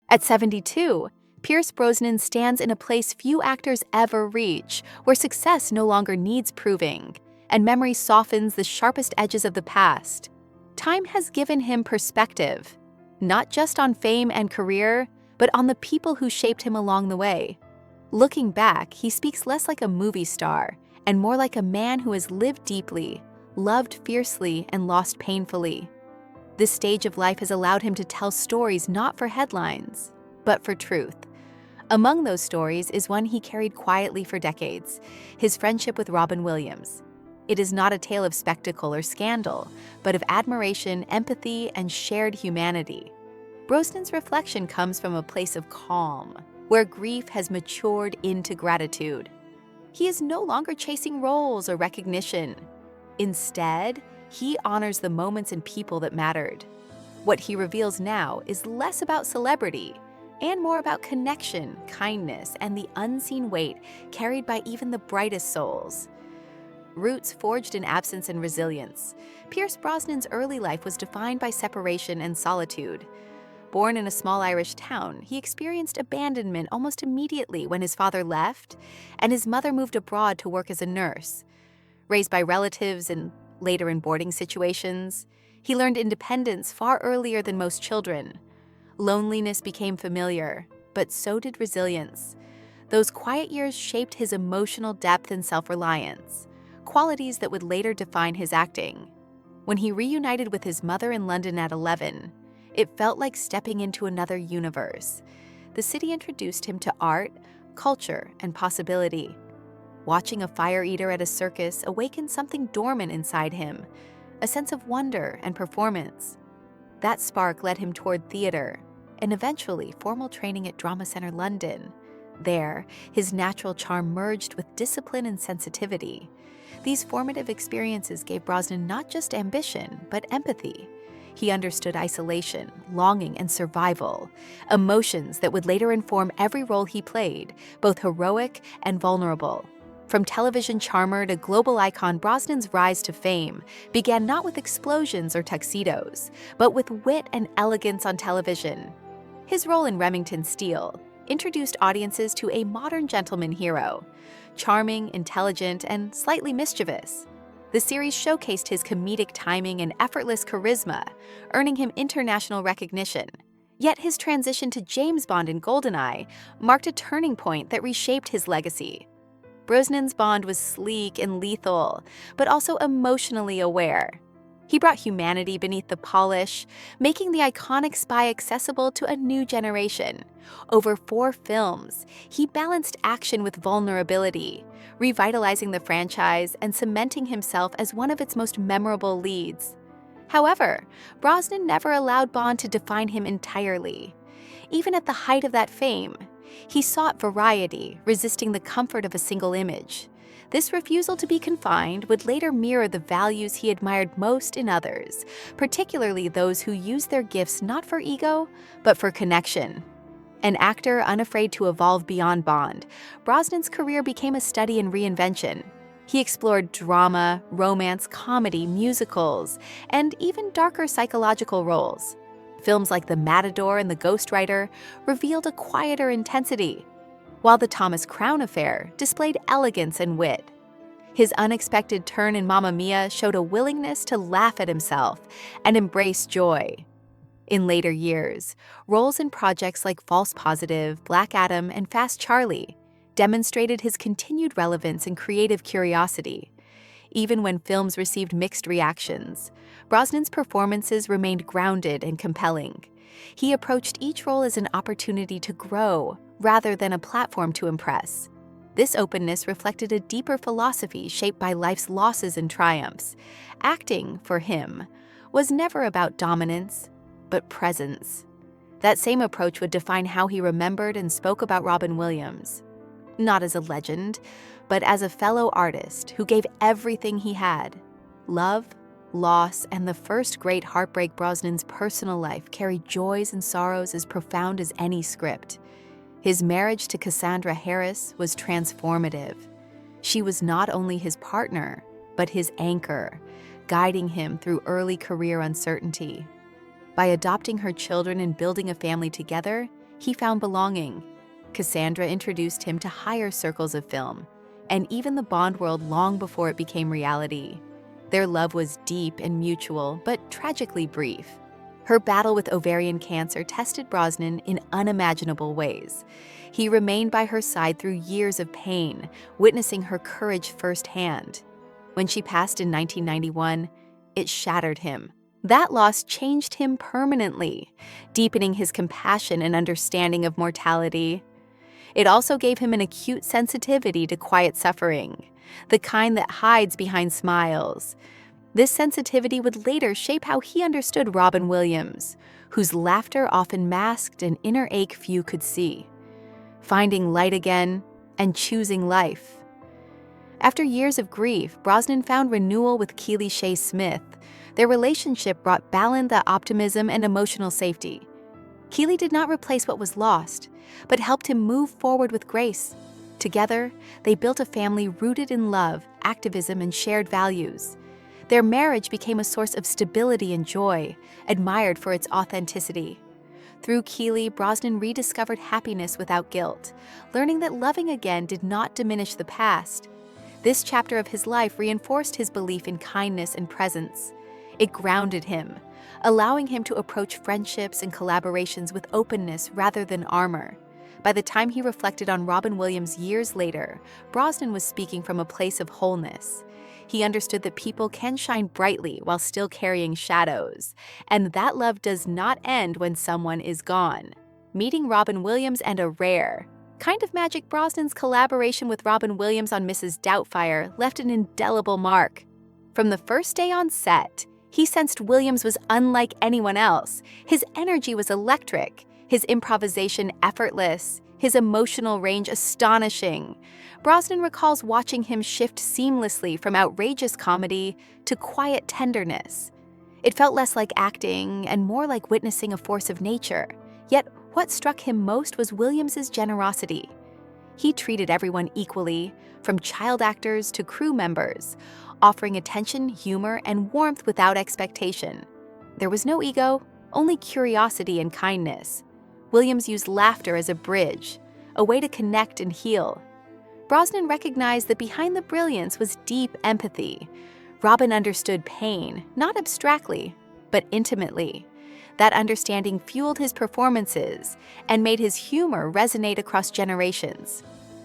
At 72, Pierce Brosnan stands in a place few actors ever reach, where success no longer needs proving, and memory softens the sharpest edges of the past. Time has given him perspective, not just on fame and career, but on the people who shaped him along the way. Looking back, he speaks less like a movie star and more like a man who has lived deeply, loved fiercely, and lost painfully. This stage of life has allowed him to tell stories not for headlines, but for truth. Among those stories is one he carried quietly for decades, his friendship with Robin Williams. It is not a tale of spectacle or scandal, but of admiration, empathy, and shared humanity. Brosnan's reflection comes from a place of calm, where grief has matured into gratitude. He is no longer chasing roles or recognition. Instead, he honors the moments and people that mattered. What he reveals now is less about celebrity and more about connection, kindness, and the unseen weight carried by even the brightest souls. Roots forged in absence and resilience, Pierce Brosnan's early life was defined by separation and solitude. Born in a small Irish town, he experienced abandonment almost immediately when his father left and his mother moved abroad to work as a nurse. Raised by relatives and later in boarding situations, he learned independence far earlier than most children. Loneliness became familiar, but so did resilience. Those quiet years shaped his emotional depth and self-reliance, qualities that would later define his acting. When he reunited with his mother in London at 11, it felt like stepping into another universe. The city introduced him to art, culture, and possibility. Watching a fire eater at a circus awakened something dormant inside him, a sense of wonder and performance. That spark led him toward theater, and eventually formal training at Drama Centre London. There, his natural charm merged with discipline and sensitivity. These formative experiences gave Brosnan not just ambition, but empathy. He understood isolation, longing, and survival, emotions that would later inform every role he played, both heroic and vulnerable. From television charmer to global icon, Brosnan's rise to fame began not with explosions or tuxedos, but with wit and elegance on television. His role in Remington Steele introduced audiences to a modern gentleman hero, charming, intelligent, and slightly mischievous. The series showcased his comedic timing and effortless charisma, earning him international recognition. Yet his transition to James Bond in GoldenEye marked a turning point that reshaped his legacy. Brosnan's Bond was sleek and lethal, but also emotionally aware. He brought humanity beneath the polish, making the iconic spy accessible to a new generation. Over 4 films, he balanced action with vulnerability, revitalizing the franchise and cementing himself as one of its most memorable leads. However, Brosnan never allowed Bond to define him entirely. Even at the height of that fame, he sought variety, resisting the comfort of a single image. This refusal to be confined would later mirror the values he admired most in others, particularly those who use their gifts not for ego, but for connection. An actor unafraid to evolve beyond Bond, Brosnan's career became a study in reinvention. He explored drama, romance, comedy, musicals, and even darker psychological roles. Films like The Matador and The Ghostwriter revealed a quieter intensity, while The Thomas Crown Affair displayed elegance and wit. His unexpected turn in Mamma Mia showed a willingness to laugh at himself and embrace joy. In later years, roles in projects like False Positive, Black Adam, and Fast Charlie demonstrated his continued relevance and creative curiosity. Even when films received mixed reactions, Brosnan's performances remained grounded and compelling. He approached each role as an opportunity to grow, rather than a platform to impress. This openness reflected a deeper philosophy shaped by life's losses and triumphs. Acting, for him, was never about dominance, but presence. That same approach would define how he remembered and spoke about Robin Williams. Not as a legend, but as a fellow artist who gave everything he had. Love, loss, and the first great heartbreak. Brosnan's personal life carried joys and sorrows as profound as any script. His marriage to Cassandra Harris was transformative. She was not only his partner, but his anchor, guiding him through early career uncertainty. By adopting her children and building a family together, he found belonging. Cassandra introduced him to higher circles of film, and even the Bond world long before it became reality. Their love was deep and mutual, but tragically brief. Her battle with ovarian cancer tested Brosnan in unimaginable ways. He remained by her side through years of pain, witnessing her courage firsthand. When she passed in 1991, it shattered him. That loss changed him permanently, deepening his compassion and understanding of mortality. It also gave him an acute sensitivity to quiet suffering, the kind that hides behind smiles. This sensitivity would later shape how he understood Robin Williams, whose laughter often masked an inner ache few could see. Finding light again and choosing life. After years of grief, Brosnan found renewal with Keely Shea Smith. Their relationship brought balance, optimism, and emotional safety. Keely did not replace what was lost, but helped him move forward with grace. Together, they built a family rooted in love, activism, and shared values. Their marriage became a source of stability and joy, admired for its authenticity. Through Keely, Brosnan rediscovered happiness without guilt, learning that loving again did not diminish the past. This chapter of his life reinforced his belief in kindness and presence. It grounded him, allowing him to approach friendships and collaborations with openness rather than armor. By the time he reflected on Robin Williams years later, Brosnan was speaking from a place of wholeness. He understood that people can shine brightly while still carrying shadows, and that love does not end when someone is gone. Meeting Robin Williams and a rare kind of magic. Brosnan's collaboration with Robin Williams on Mrs. Doubtfire left an indelible mark. From the first day on set, he sensed Williams was unlike anyone else. His energy was electric, his improvisation effortless, his emotional range astonishing. Brosnan recalls watching him shift seamlessly from outrageous comedy to quiet tenderness. It felt less like acting and more like witnessing a force of nature. Yet, what struck him most was Williams's generosity. He treated everyone equally, from child actors to crew members, offering attention, humor, and warmth without expectation. There was no ego, only curiosity and kindness. Williams used laughter as a bridge, a way to connect and heal. Brosnan recognized that behind the brilliance was deep empathy. Robin understood pain, not abstractly, but intimately. That understanding fueled his performances and made his humor resonate across generations.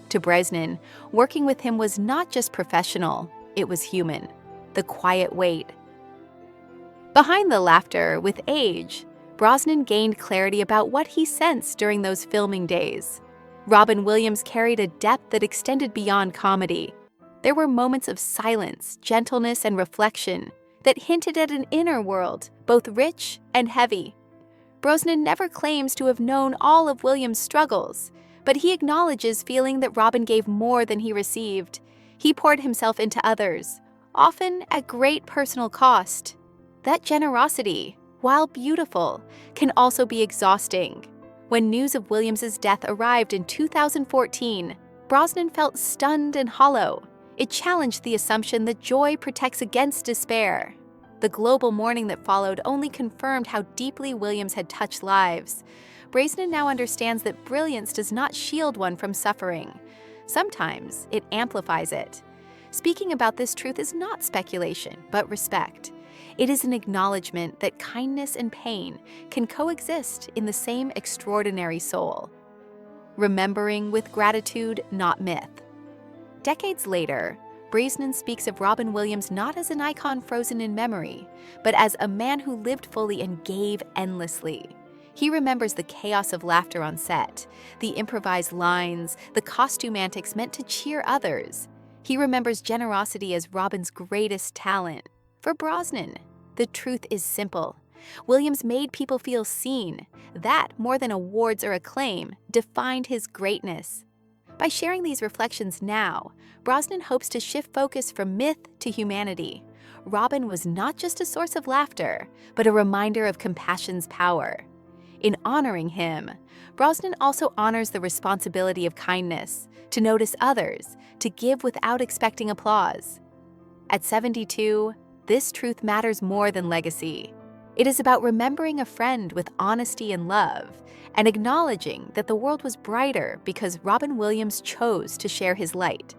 To Brosnan, working with him was not just professional, it was human, the quiet weight. Behind the laughter, with age, Brosnan gained clarity about what he sensed during those filming days. Robin Williams carried a depth that extended beyond comedy. There were moments of silence, gentleness, and reflection that hinted at an inner world, both rich and heavy. Brosnan never claims to have known all of Williams' struggles, but he acknowledges feeling that Robin gave more than he received. He poured himself into others, often at great personal cost. That generosity, while beautiful, can also be exhausting. When news of Williams's death arrived in 2014, Brosnan felt stunned and hollow. It challenged the assumption that joy protects against despair. The global mourning that followed only confirmed how deeply Williams had touched lives. Brosnan now understands that brilliance does not shield one from suffering. Sometimes it amplifies it. Speaking about this truth is not speculation, but respect. It is an acknowledgement that kindness and pain can coexist in the same extraordinary soul. Remembering with gratitude, not myth. Decades later, Brosnan speaks of Robin Williams not as an icon frozen in memory, but as a man who lived fully and gave endlessly. He remembers the chaos of laughter on set, the improvised lines, the costume antics meant to cheer others. He remembers generosity as Robin's greatest talent. For Brosnan, the truth is simple. Williams made people feel seen. That, more than awards or acclaim, defined his greatness. By sharing these reflections now, Brosnan hopes to shift focus from myth to humanity. Robin was not just a source of laughter, but a reminder of compassion's power. In honoring him, Brosnan also honors the responsibility of kindness, to notice others, to give without expecting applause. At 72, this truth matters more than legacy. It is about remembering a friend with honesty and love, and acknowledging that the world was brighter because Robin Williams chose to share his light.